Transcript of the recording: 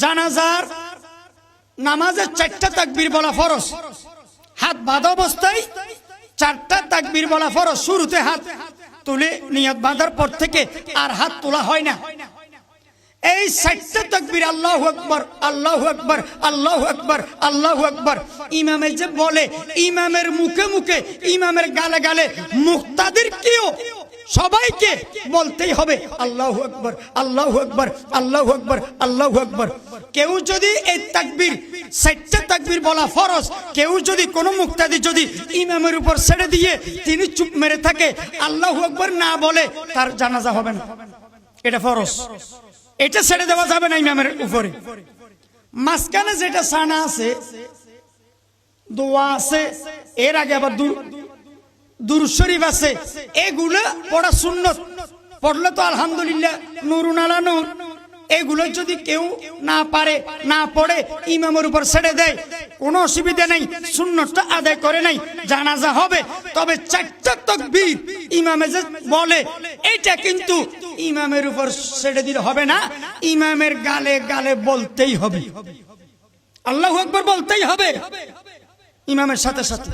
জানাজার নামাজে 4টা তাকবীর বলা ফরজ। হাত বাঁধা অবস্থায় 4টা তাকবীর বলা ফরজ। শুরুতে হাত তুলে নিয়ত বাঁধার পর থেকে আর হাত তোলা হয় না। এই 4টা তাকবীর আল্লাহু আকবার, আল্লাহু আকবার, আল্লাহু আকবার, আল্লাহু আকবার ইমামে যে বলে, ইমামের মুখে মুখে, ইমামের গালে গালে মুক্তাদিরকেও সবাইকে বলতেই হবে আল্লাহু আকবার, আল্লাহু আকবার, আল্লাহু আকবার, আল্লাহু আকবার। কেউ যদি এই তাকবীর 4টা তাকবীর বলা ফরজ, কেউ যদি কোনো মুক্তাদি যদি ইমামের উপর ছেড়ে দিয়ে তিনি চুপ মেরে থাকে, আল্লাহু আকবার না বলে, তার জানাজা হবে না। এটা ফরজ, এটা ছেড়ে দেওয়া যাবে না ইমামের উপরে। মাঝখানে যেটা সানা আছে, দোয়া আছে, এর আগে আবার দুরূদ শরীফ আছে, এগুলো পড়া সুন্নত। পড়লে তো আলহামদুলিল্লাহ, নূরুন আলা নূর। এগুলো যদি কেউ না পারে, না পড়ে, ইমামের উপর ছেড়ে দেয়, কোনো অসুবিধা নেই, সুন্নতটা আদায় করে নাই, জানাজা হবে। তবে 4টা তাকবীর ইমামে যে বলে, এটা কিন্তু ইমামের উপর ছেড়ে দিলে হবে না, ইমামের গালে গালে বলতেই হবে, আল্লাহু আকবার বলতেই হবে ইমামের সাথে সাথে।